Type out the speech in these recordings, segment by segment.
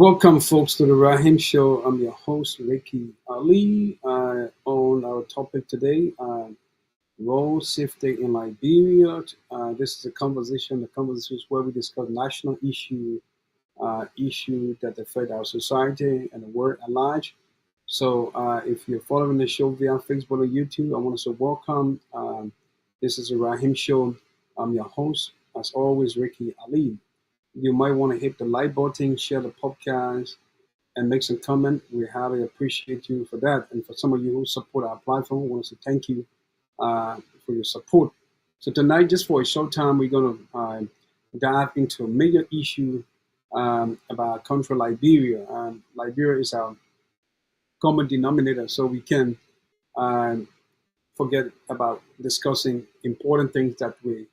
Welcome, folks, to the Rahim Show. I'm your host, Ricky Ali. On our topic today, road safety in Liberia. This is a conversation. The conversation is where we discuss national issue that affect our society and the world at large. So, if you're following the show via Facebook or YouTube, I want to say welcome. This is the Rahim Show. I'm your host, as always, Ricky Ali. You might want to hit the like button, share the podcast, and make some comment. We highly appreciate you for that. And for some of you who support our platform, I want to say thank you for your support. So tonight, just for a short time, we're going to dive into a major issue about our country, Liberia. Liberia is our common denominator, so we can um, forget about discussing important things that we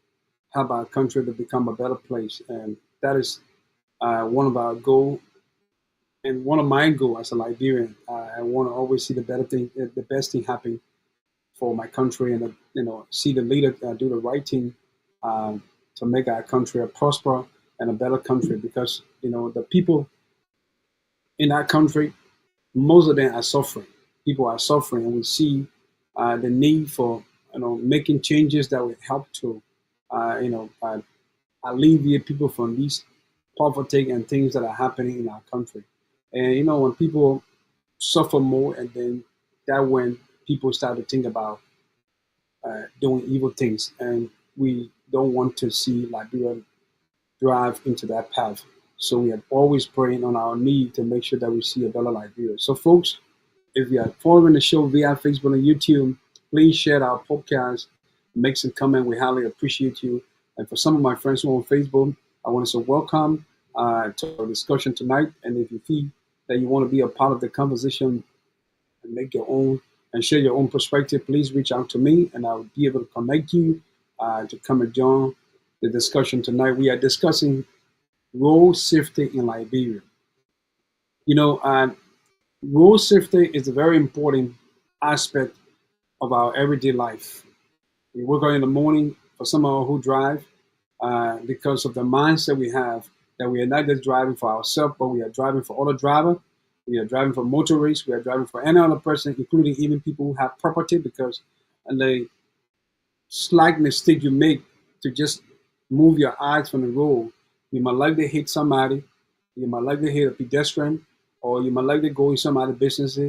help our country to become a better place. And that is one of our goals and one of my goals as a Liberian. I want to always see the better thing, the best thing happen for my country, and see the leader do the right thing to make our country a prosper and a better country. Because the people in our country, most of them are suffering. People are suffering, and we see the need for making changes that will help to alleviate people from these poverty and things that are happening in our country. And when people suffer more, and then that when people start to think about doing evil things, and we don't want to see Liberia drive into that path. So we are always praying on our need to make sure that we see a better Liberia. So, folks, if you are following the show via Facebook and YouTube, please share our podcast, make some comment. We highly appreciate you. And for some of my friends who are on Facebook, I want to say welcome to our discussion tonight. And if you feel that you want to be a part of the conversation and make your own and share your own perspective, please reach out to me, and I will be able to connect you to come and join the discussion tonight. We are discussing road safety in Liberia. You know, uh, Road safety is a very important aspect of our everyday life. We wake up in the morning, for some of us who drive, because of the mindset we have that we are not just driving for ourselves, but we are driving for other drivers. We are driving for motorists. We are driving for any other person, including even people who have property, because the slight mistake you make to just move your eyes from the road, you might likely hit somebody, you might likely hit a pedestrian, or you might likely go in some other business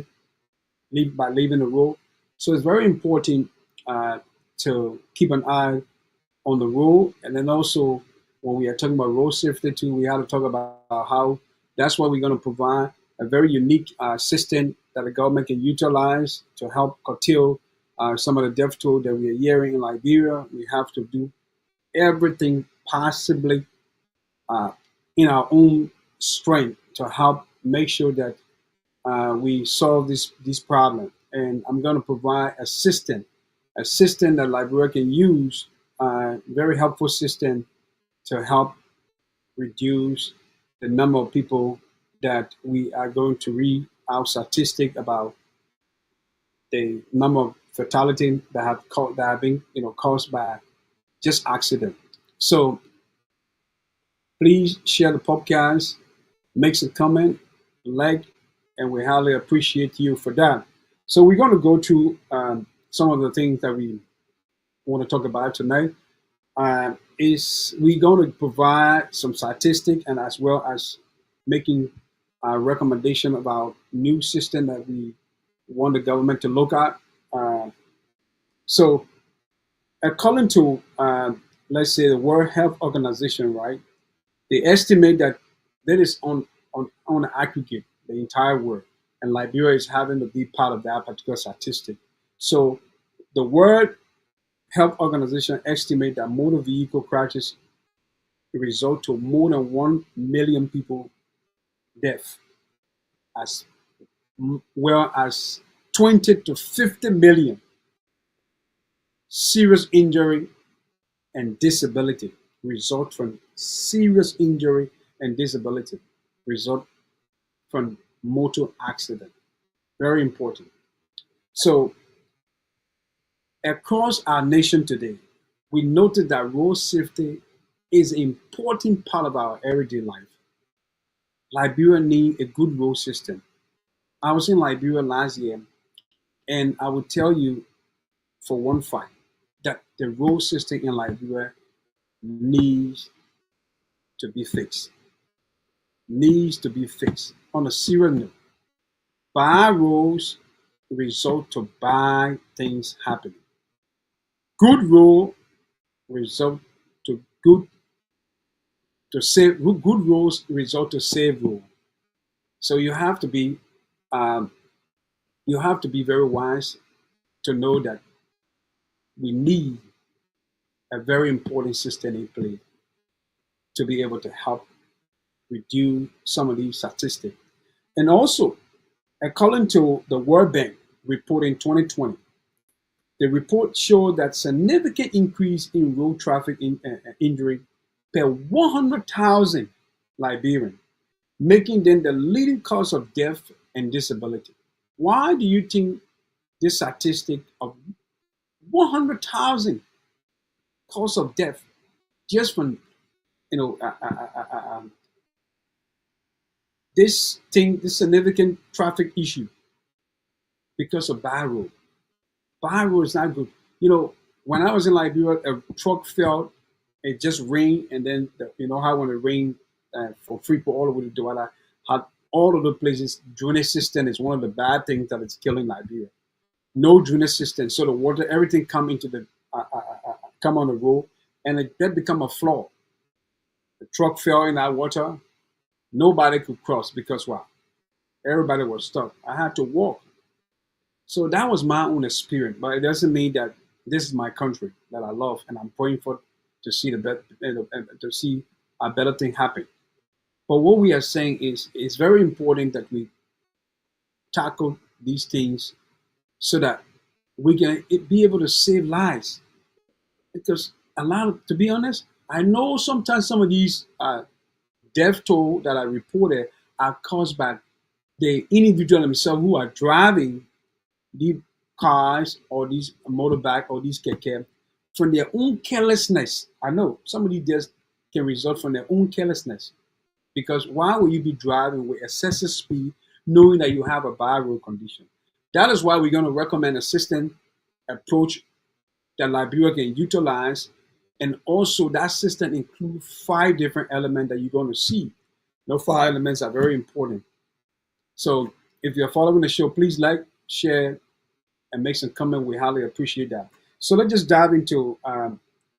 by leaving the road. So it's very important uh, to keep an eye on the road. And then also, when we are talking about road safety too, we have to talk about how that's why we're going to provide a very unique system that the government can utilize to help curtail some of the death toll that we are hearing in Liberia. We have to do everything possibly uh, in our own strength to help make sure that we solve this problem. And I'm going to provide a system that Liberia can use, very helpful system to help reduce the number of people that we are going to read our statistic about the number of fatality that have been caused by just accident. So please share the podcast, make some comment, like, and we highly appreciate you for that. So we're going to go through some of the things that we want to talk about tonight. Is we're going to provide some statistic, and as well as making a recommendation about new system that we want the government to look at. Uh, so according to let's say the World Health Organization, right? They estimate that that is on aggregate the entire world, and Liberia is having to be part of that particular statistic. So the World Health Organization estimate that motor vehicle crashes result to more than 1 million people death, as well as 20 to 50 million serious injury and disability result from serious injury and disability result from motor accident. Very important. So across our nation today, we noted that road safety is an important part of our everyday life. Liberia need a good road system. I was in Liberia last year, and I would tell you for one fact that the road system in Liberia needs to be fixed. Needs to be fixed. On a serious note, bad roads result to bad things happening. Good road result to good to save good roads result to save road. So um, you have to be very wise to know that we need a very important system in place to be able to help reduce some of these statistics. And also, according to the World Bank report in 2020, the report showed that significant increase in road traffic injury per 100,000 Liberians, making them the leading cause of death and disability. Why do you think this statistic of 100,000 cause of death just from you know this significant traffic issue because of bad road? Bad road is not good. When I was in Liberia, a truck fell. It just rained, and then how when it rained for Freeport all over the Douala, had all of the places drainage system is one of the bad things that is killing Liberia. No drainage system, so the water, everything come into the come on the road, and that become a flaw. The truck fell in that water. Nobody could cross because why? Everybody was stuck. I had to walk. So that was my own experience, but it doesn't mean that this is my country that I love and I'm praying for to see to see a better thing happen. But what we are saying is it's very important that we tackle these things so that we can be able to save lives. Because to be honest, I know sometimes some of these death toll that are reported are caused by the individual themselves who are driving these cars or these motorbike or these keke from their own carelessness. I know some of these deaths can result from their own carelessness. Because why would you be driving with excessive speed knowing that you have a bad road condition? That is why we're going to recommend a system approach that Liberia can utilize. And also that system includes 5 different elements that you're going to see. Those 5 elements are very important. So if you're following the show, please like, share, and make some comment. We highly appreciate that. So let's just dive into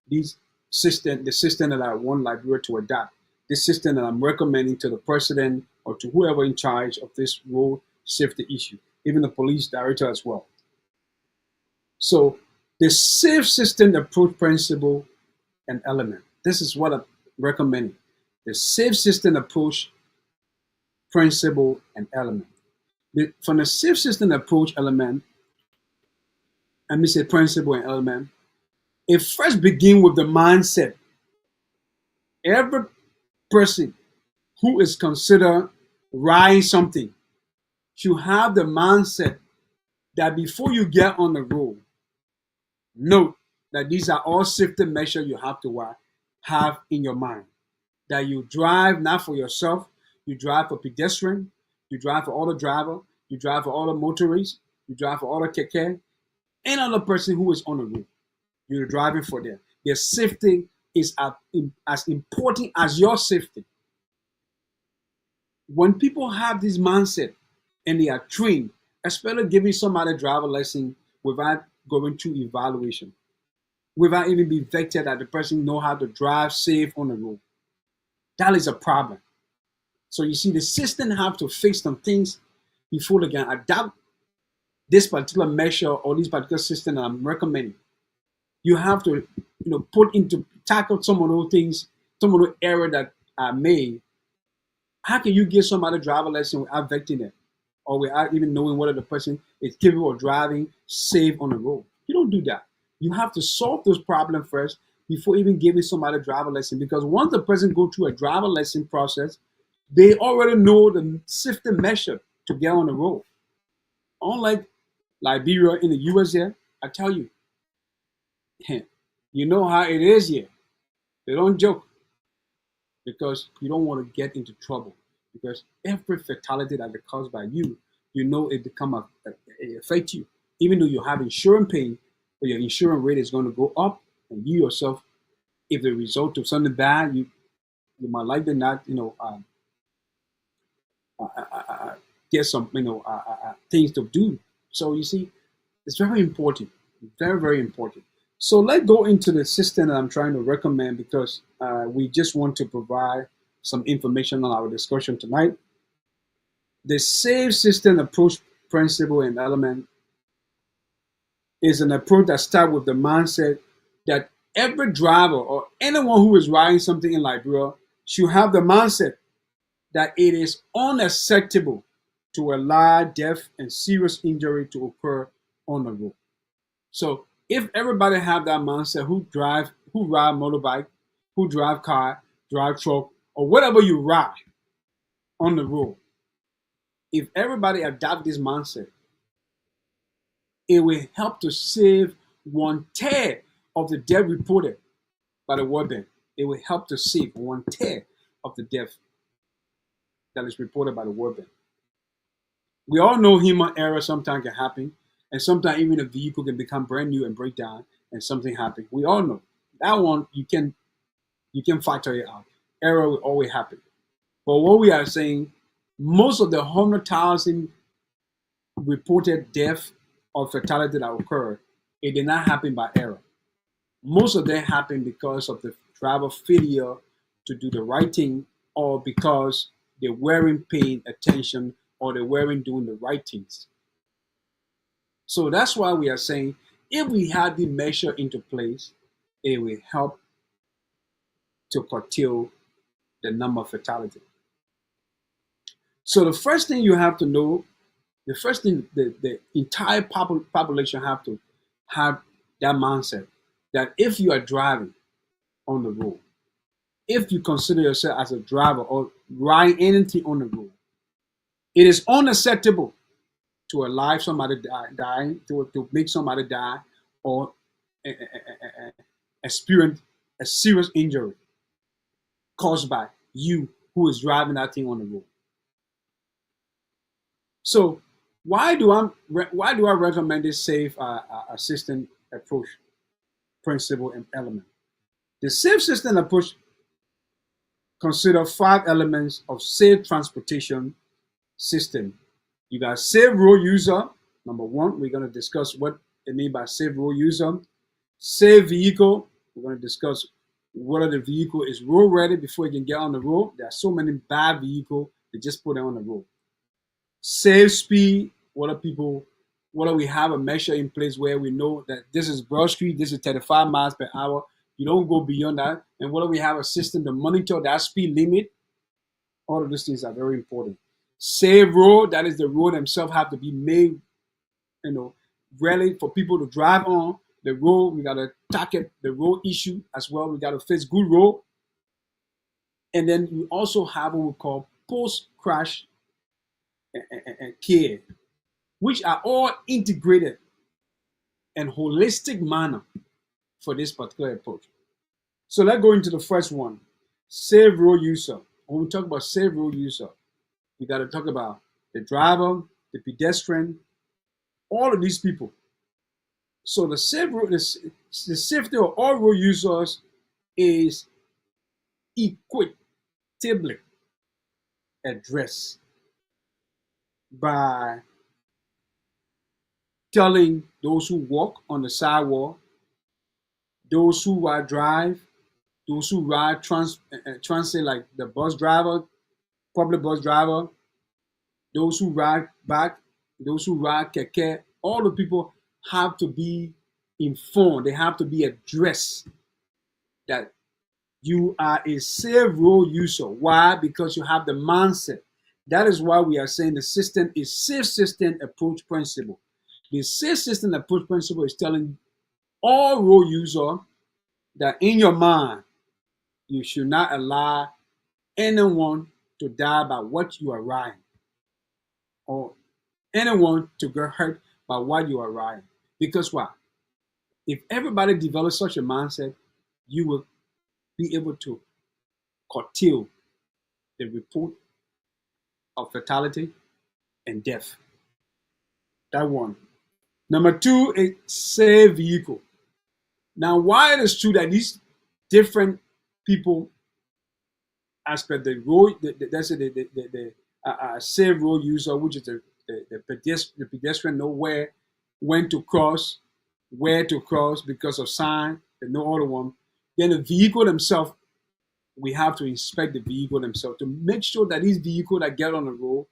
the system that I want Liberia to adopt. This system that I'm recommending to the president or to whoever in charge of this road safety issue, even the police director as well. So the safe system approach principle and element. This is what I'm recommending. The safe system approach principle and element. From the safe system approach element, let me say principle and element, it first begins with the mindset. Every person who is considered riding something should have the mindset that before you get on the road, note that these are all safety measures you have to have in your mind. That you drive not for yourself, you drive for pedestrian, you drive for all the driver, you drive for all the motorists, you drive for all the keke, and other person who is on the road. You're driving for them. Their safety is as important as your safety. When people have this mindset and they are trained, especially giving somebody driver lesson without going through evaluation, without even being vetted that the person know how to drive safe on the road, that is a problem. So you see, the system have to fix some things before they can adapt this particular measure or this particular system that I'm recommending. You have to, put into tackle some of those things, some of the errors that are made. How can you give somebody a driver lesson without vetting it, or without even knowing whether the person is capable of driving safe on the road? You don't do that. You have to solve those problems first before even giving somebody a driver lesson. Because once the person go through a driver lesson process, they already know the safety measure to get on the road. Unlike Liberia in the US here, I tell you, you know how it is here. They don't joke because you don't want to get into trouble. because every fatality that is caused by you, you know it it affect you. Even though you have insurance paying, but your insurance rate is going to go up, and you yourself, if the result of something bad, you might likely not, uh, uh, uh, get some, things to do. So you see, it's very important, very, very important. So let's go into the system that I'm trying to recommend because we just want to provide some information on our discussion tonight. The safe system approach principle and element is an approach that starts with the mindset that every driver or anyone who is riding something in Liberia should have the mindset that it is unacceptable to allow death and serious injury to occur on the road. So if everybody have that mindset, who ride motorbike, who drive car, drive truck, or whatever you ride on the road, if everybody adopt this mindset, it will help to save 1/3 of the death reported by the World Bank. It will help to save 1/3 of the death that is reported by the World Bank. We all know human error sometimes can happen, and sometimes even a vehicle can become brand new and break down, and something happen. We all know that one. You can factor it out. Error will always happen. But what we are saying, most of the 100,000 reported death or fatality that occurred, it did not happen by error. Most of them happen because of the driver failure to do the right thing, or because they weren't paying attention, or they weren't doing the right things. So that's why we are saying if we had the measure into place, it will help to curtail the number of fatality. So the first thing you have to know, the first thing the entire population have to have that mindset that if you are driving on the road, if you consider yourself as a driver or ride anything on the road, it is unacceptable to allow somebody die, to make somebody die, or experience a serious injury caused by you who is driving that thing on the road. So why do I recommend this safe assistant approach principle and element? The safe system approach consider 5 elements of safe transportation system. You got safe road user. Number one, we're going to discuss what it means by safe road user. Safe vehicle. We're going to discuss whether the vehicle is road ready before it can get on the road. There are so many bad vehicles, they just put it on the road. Safe speed. Whether we have a measure in place where we know that this is Broad Street, this is 35 miles per hour. You don't go beyond that. And whether we have a system to monitor that speed limit, all of these things are very important. Safe road, that is the road themselves have to be made, ready for people to drive on. The road, we got to tackle the road issue as well. We got to fix good road. And then we also have what we call post-crash care, which are all integrated and holistic manner for this particular approach. So let's go into the first one, safe road user. When we talk about safe road user, we got to talk about the driver, the pedestrian, all of these people. So the safety of all road users is equitably addressed by telling those who walk on the sidewalk, those who drive, those who ride transit like the bus driver, public bus driver, those who ride back, those who ride keke, all the people have to be informed. They have to be addressed that you are a safe road user. Why? Because you have the mindset. That is why we are saying the system is safe system approach principle. The safe system approach principle is telling all road users that in your mind, you should not allow anyone to die by what you are riding, or anyone to get hurt by what you are riding. Because what? If everybody develops such a mindset, you will be able to curtail the report of fatality and death. That one. Number two is save vehicle. Now, why it is true that these different people aspect, the road, that's the safe road user, which is the pedestrian know where, when to cross, where to cross because of sign, they know all the one. Then the vehicle themselves, we have to inspect the vehicle themselves to make sure that these vehicles that get on the road,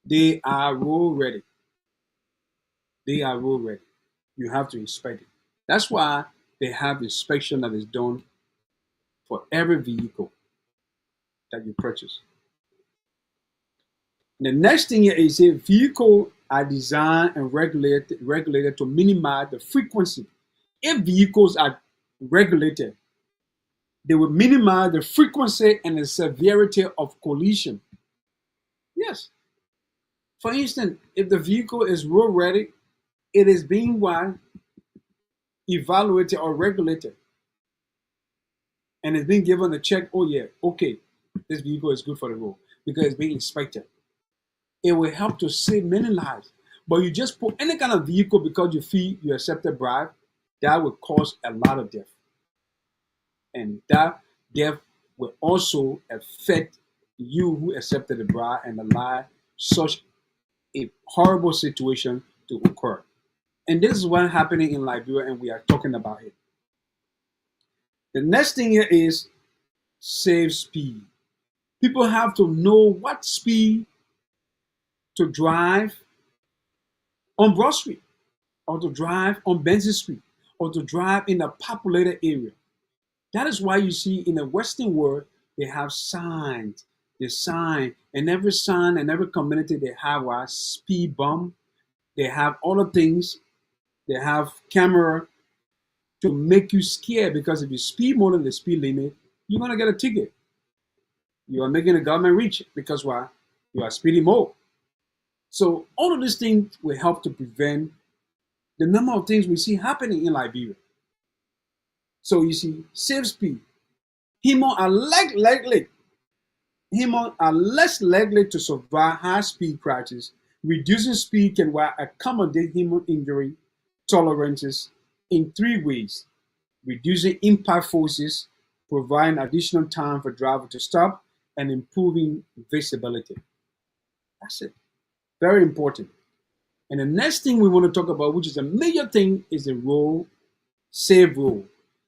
they are road ready. They are road ready. You have to inspect it. That's why they have inspection that is done for every vehicle that you purchase. The next thing is a vehicle are designed and regulated to minimize the frequency. If vehicles are regulated, they will minimize the frequency and the severity of collision. Yes. For instance, if the vehicle is road ready, it is being evaluated or regulated, and it's being given a check. Oh yeah, okay, this vehicle is good for the road because it's being inspected. It will help to save many lives. But you just put any kind of vehicle because you feel you accept a bribe, that will cause a lot of death. And that death will also affect you who accepted the bribe and allow such a horrible situation to occur. And this is what's happening in Liberia, and we are talking about it. The next thing here is save speed. People have to know what speed to drive on Broad Street, or to drive on Benson Street, or to drive in a populated area. That is why you see in the Western world, they have signs. They sign, and every sign and every community they have a speed bump. They have all the things. They have camera to make you scared, because if you speed more than the speed limit, you're gonna get a ticket. You are making the government reach it because why? You are speeding more. So all of these things will help to prevent the number of things we see happening in Liberia. So you see, save speed. Humans are less likely to survive high-speed crashes. Reducing speed can accommodate human injury tolerances in three ways: reducing impact forces, providing additional time for driver to stop, and improving visibility. That's it. Very important. And the next thing we want to talk about, which is a major thing, is the road safe road.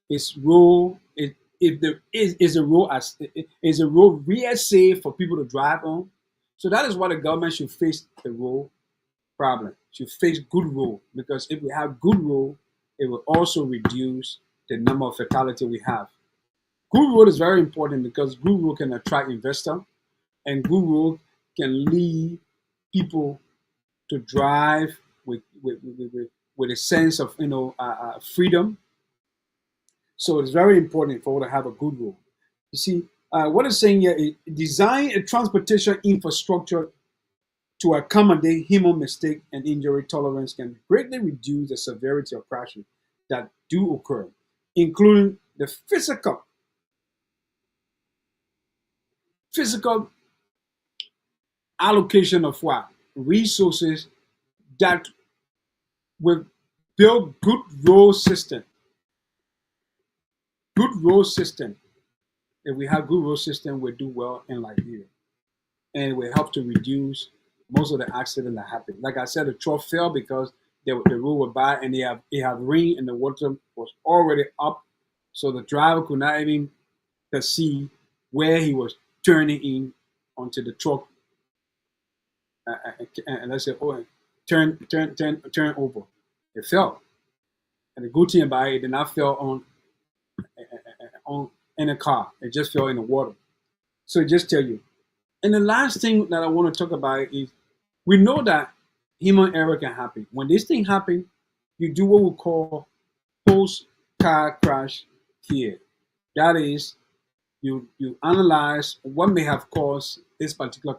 Is road if there is a road as is a road real safe for people to drive on. So that is why the government should face the road problem. Should face good road, because if we have good road, it will also reduce the number of fatality we have. Good road is very important because good road can attract investor, and good road can lead people to drive with a sense of freedom. So it's very important for us to have a good road. You see, what it's saying here is design a transportation infrastructure to accommodate human mistake and injury tolerance can greatly reduce the severity of crashes that do occur, including the physical allocation of what resources that will build good road system. Good road system. If we have good road system, we'll do well in Liberia, and it will help to reduce most of the accidents that happen. Like I said, the truck fell because the road was bad, and it had rain, and the water was already up, so the driver could not even see where he was turning in onto the truck, and let's say, oh, turn over. It fell, and the good thing about it did not fell on in a car. It just fell in the water. So it just tell you. And the last thing that I want to talk about is we know that human error can happen. When this thing happens, you do what we call post-car crash care. That is, you analyze what may have caused this particular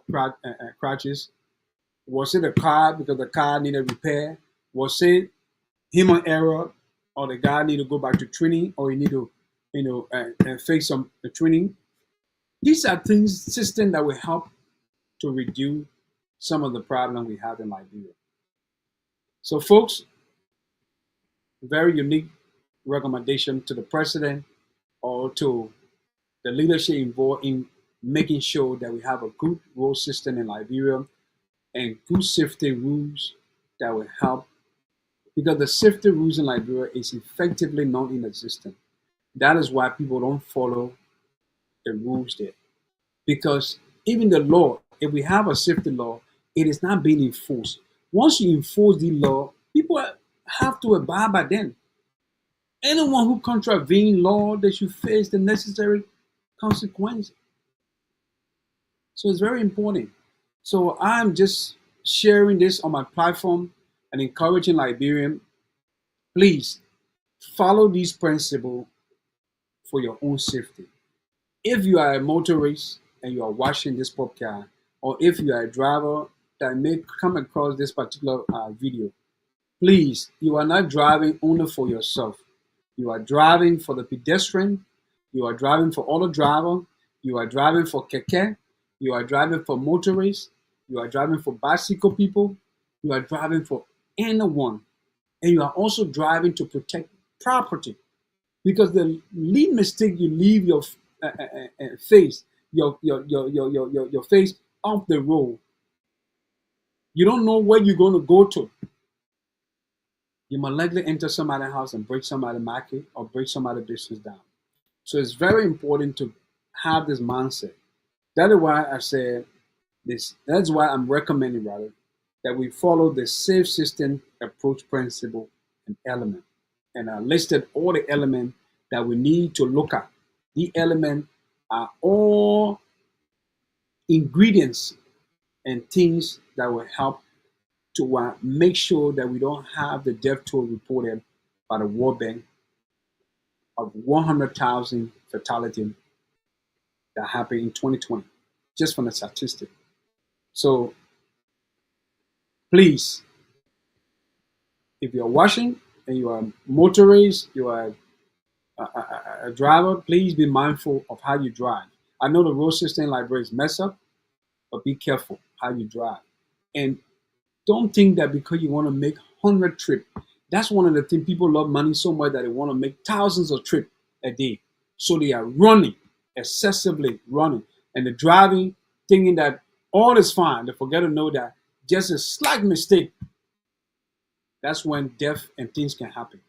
crashes. Was it a car because the car needed repair? Was it human error, or the guy need to go back to training, or you need to, fix some the training? These are things, systems that will help to reduce some of the problem we have in Liberia. So, folks, very unique recommendation to the president or to the leadership involved in making sure that we have a good road system in Liberia and good safety rules that will help, because the safety rules in Liberia is effectively non-existent. That is why people don't follow the rules there. Because even the law, if we have a safety law, it is not being enforced. Once you enforce the law, people have to abide by them. Anyone who contravenes law, they should face the necessary consequences. So it's very important. So I'm just sharing this on my platform and encouraging Liberians, please follow these principles for your own safety. If you are a motorist and you are watching this podcast, or if you are a driver that may come across this particular video, please, you are not driving only for yourself. You are driving for the pedestrian. You are driving for other driver. You are driving for keke. You are driving for motorists. You are driving for bicycle people. You are driving for anyone. And you are also driving to protect property. Because the least mistake you leave your face, your face off the road, you don't know where you're going to go to. You might likely enter somebody's house and break somebody's market or break somebody's business down. So it's very important to have this mindset. That is why I said this. That's why I'm recommending rather that we follow the safe system approach principle and element. And I listed all the elements that we need to look at. The elements are all ingredients and things that will help to make sure that we don't have the death toll reported by the World Bank of 100,000 fatalities that happened in 2020, just from the statistic. So please, if you're watching and you are a motorist, you are a driver, please be mindful of how you drive. I know the road system in Liberia is messed up, but be careful how you drive. And don't think that because you want to make 100 trips, that's one of the things people love money so much that they want to make thousands of trips a day. So they are running, excessively running. And the driving, thinking that all is fine. They forget to know that just a slight mistake, that's when death and things can happen.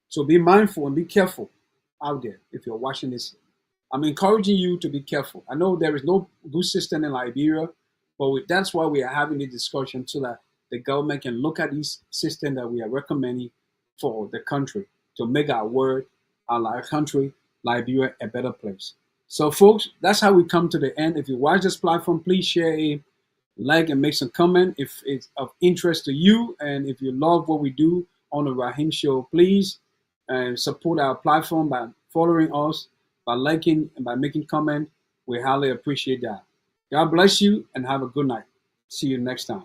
So be mindful and be careful out there if you're watching this. I'm encouraging you to be careful. I know there is no good system in Liberia, but that's why we are having this discussion so that the government can look at these systems that we are recommending for the country to make our country, Liberia, a better place. So, folks, that's how we come to the end. If you watch this platform, please share a like and make some comment if it's of interest to you. And if you love what we do on the Rahim Show, please support our platform by following us, by liking, and by making comment. We highly appreciate that. God bless you and have a good night. See you next time.